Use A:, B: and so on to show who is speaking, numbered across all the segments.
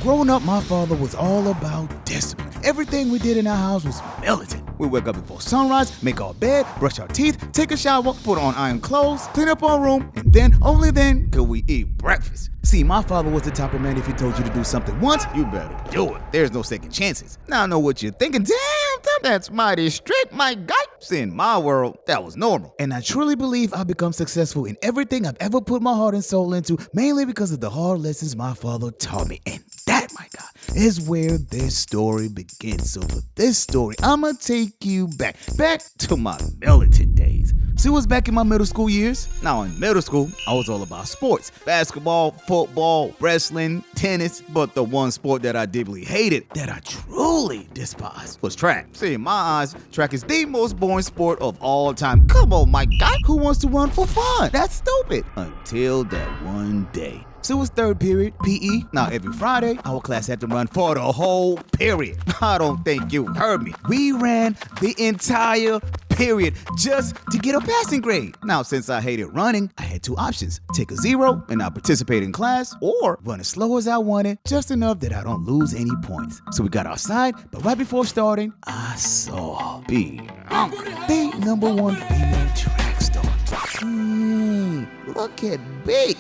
A: growing up, my father was all about discipline. Everything we did in our house was militant. We wake up before sunrise, make our bed, brush our teeth, take a shower, put on iron clothes, clean up our room, and then, only then, could we eat breakfast. See, my father was the type of man if he told you to do something once, you better do it. There's no second chances. Now I know what you're thinking. Damn, that's mighty strict, my guy. See, in my world, that was normal. And I truly believe I've become successful in everything I've ever put my heart and soul into, mainly because of the hard lessons my father taught me. And that, my God, is where this story begins. So for this story, I'ma take you back to my militant days. See, it was back in my middle school years. Now, in middle school, I was all about sports. Basketball, football, wrestling, tennis. But the one sport that I deeply hated, that I truly despised, was track. See, in my eyes, track is the most boring sport of all time. Come on, my guy. Who wants to run for fun? That's stupid. Until that one day. So it was third period, PE. Now every Friday, our class had to run for the whole period. I don't think you heard me. We ran the entire period just to get a passing grade. Now, since I hated running, I had two options. Take a 0 and not participate in class, or run as slow as I wanted, just enough that I don't lose any points. So we got outside, but right before starting, I saw Bianca, the #1 female track star. Look at B.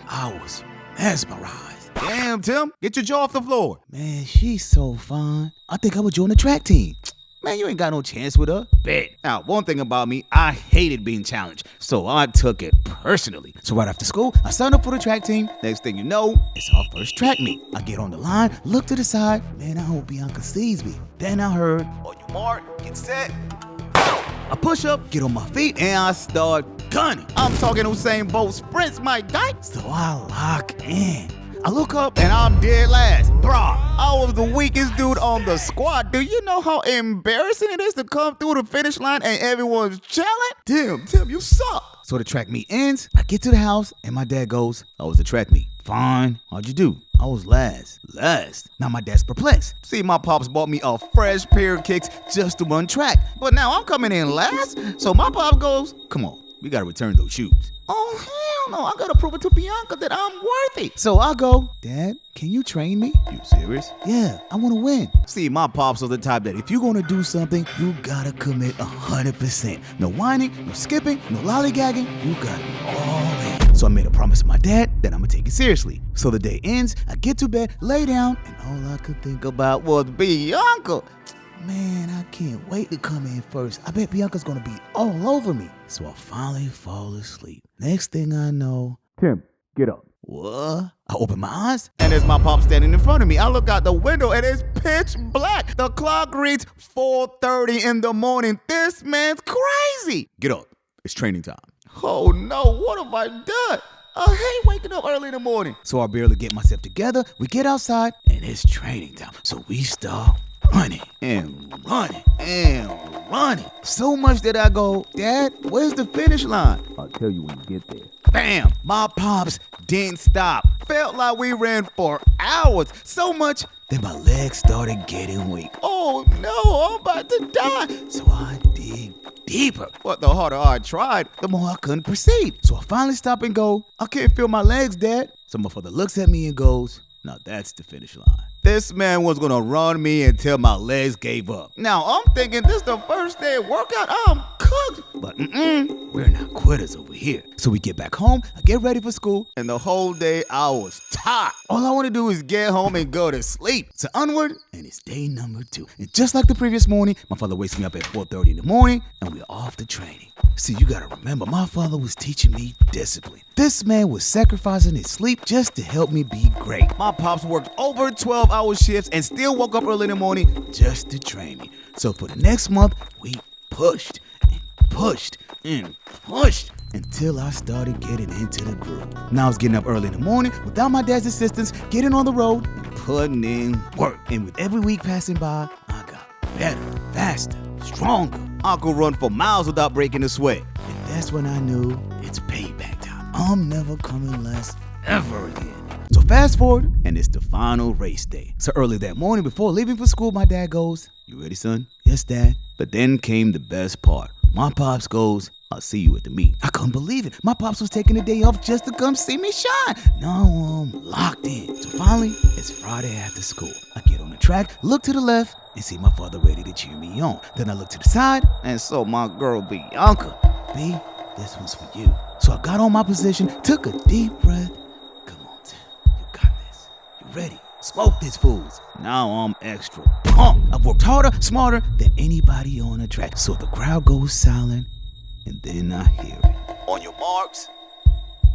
A: I was mesmerized. Damn, Tim, get your jaw off the floor. Man, she's so fine. I think I would join the track team. Man, you ain't got no chance with her. Bet. Now, one thing about me, I hated being challenged, so I took it personally. So right after school, I signed up for the track team. Next thing you know, it's our first track meet. I get on the line, look to the side. Man, I hope Bianca sees me. Then I heard, on your mark, get set. I push up, get on my feet, and I start gunning. I'm talking Usain Bolt sprints, my guy. So I lock in. I look up and I'm dead last. Bruh, I was the weakest dude on the squad. Do you know how embarrassing it is to come through the finish line and everyone's chilling? Tim, you suck. So the track meet ends. I get to the house and my dad goes, "How was the track meet?" "Fine. How'd you do?" "I was last." Now my dad's perplexed. See, my pops bought me a fresh pair of kicks just to run track. But now I'm coming in last. So my pop goes, "Come on, we gotta return those shoes." "Oh, hell no, I gotta prove it to Bianca that I'm worthy." So I go, "Dad, can you train me?" "You serious?" "Yeah, I wanna win." See, my pops was the type that if you're gonna do something, you gotta commit 100%. No whining, no skipping, no lollygagging. You got it all in. So I made a promise to my dad that I'm gonna take it seriously. So the day ends, I get to bed, lay down, and all I could think about was Bianca. Man, I can't wait to come in first. I bet Bianca's gonna be all over me. So I finally fall asleep. Next thing I know, "Tim, get up." What? I open my eyes, and there's my pop standing in front of me. I look out the window, and it's pitch black. The clock reads 4:30 in the morning. This man's crazy. "Get up. It's training time." Oh no, what have I done? I hate waking up early in the morning. So I barely get myself together. We get outside, and it's training time. So we start running and running and running. So much that I go, "Dad, where's the finish line?" "I'll tell you when you get there." Bam! My pops didn't stop. Felt like we ran for hours. So much that my legs started getting weak. Oh no, I'm about to die. So I dig deeper. But the harder I tried, the more I couldn't proceed. So I finally stop and go, "I can't feel my legs, Dad." So my father looks at me and goes, "Now that's the finish line." This man was gonna run me until my legs gave up. Now I'm thinking this the first day of workout, I'm cooked. But we're not quitters over here. So we get back home, I get ready for school, and the whole day I was tired. All I want to do is get home and go to sleep. So onward, and it's day number 2. And just like the previous morning, my father wakes me up at 4:30 in the morning, and we're off to training. See, you gotta remember, my father was teaching me discipline. This man was sacrificing his sleep just to help me be great. My pops worked over 12-hour shifts and still woke up early in the morning just to train me. So for the next month, we pushed and pushed and pushed until I started getting into the groove. Now I was getting up early in the morning without my dad's assistance, getting on the road and putting in work. And with every week passing by, I got better, faster, stronger. I could run for miles without breaking a sweat. And that's when I knew it's payback time. I'm never coming last ever again. So fast forward, and it's the final race day. So early that morning before leaving for school, my dad goes, "You ready, son?" "Yes, Dad." But then came the best part. My pops goes, I'll see you at the meet. I couldn't believe it. My pops was taking the day off just to come see me shine. Now I'm locked in. So finally, it's Friday after school. I get on the track, look to the left, and see my father ready to cheer me on. Then I look to the side, and saw my girl Bianca. B, this one's for you. So I got on my position, took a deep breath. Come on, Tim. You got this. You ready? Smoke this, fools. Now I'm extra pumped. I've worked harder, smarter than anybody on the track. So the crowd goes silent, and then I hear it. On your marks,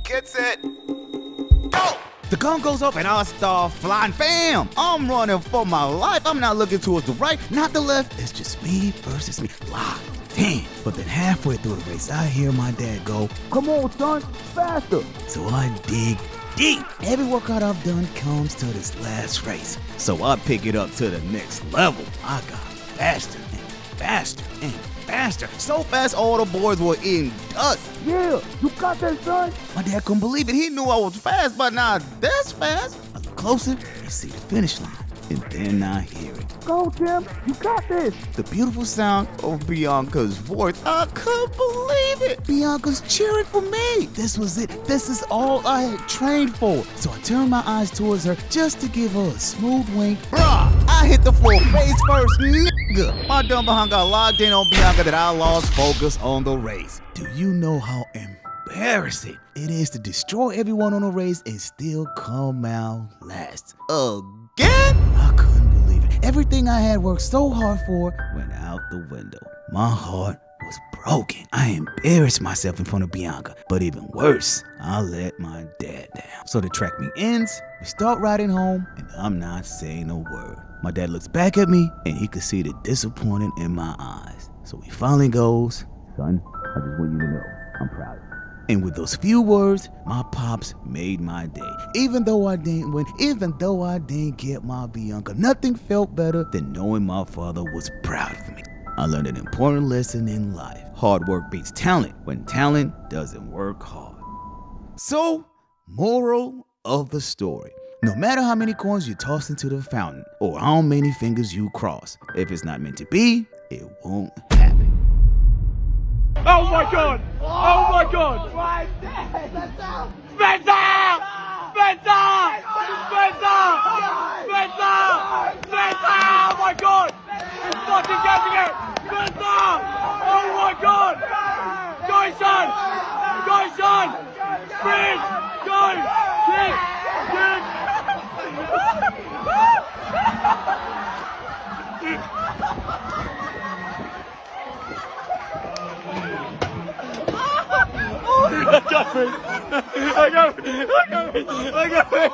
A: get set, go! The gun goes off and I start flying. Bam! I'm running for my life. I'm not looking towards the right, not the left. It's just me versus me. Locked in. But then halfway through the race, I hear my dad go, "Come on, son, faster." So I dig deep. Every workout I've done comes to this last race. So I pick it up to the next level. I got faster and faster and faster. So fast all the boys were in dust. "Yeah, you got that, son." My dad couldn't believe it. He knew I was fast, but not this fast. I look closer and see the finish line. And then I hear it. "Go, Tim, you got this." The beautiful sound of Bianca's voice. I couldn't believe it. Bianca's cheering for me. This was it. This is all I had trained for. So I turned my eyes towards her just to give her a smooth wink. Bruh, I hit the floor face first, nigga. My dumb behind got locked in on Bianca that I lost focus on the race. Do you know how embarrassing it is to destroy everyone on a race and still come out last? Again? I couldn't believe it. Everything I had worked so hard for went out the window. My heart was broken. I embarrassed myself in front of Bianca. But even worse, I let my dad down. So the track meet ends, we start riding home, and I'm not saying a word. My dad looks back at me, and he could see the disappointment in my eyes. So he finally goes, "Son, I just want you to know I'm proud of you." And with those few words, my pops made my day. Even though I didn't win, even though I didn't get my Bianca, nothing felt better than knowing my father was proud of me. I learned an important lesson in life. Hard work beats talent when talent doesn't work hard. So, moral of the story. No matter how many coins you toss into the fountain or how many fingers you cross, if it's not meant to be, it won't happen.
B: Oh my god! Oh my god! Spencer! Spencer! Spencer! Spencer! Spencer! Oh my god! He's fucking getting it! Spencer! Oh my god! Go son! Go son! Sprint! Go! Kick! Kick! I got it! I got it! I got it! I got it!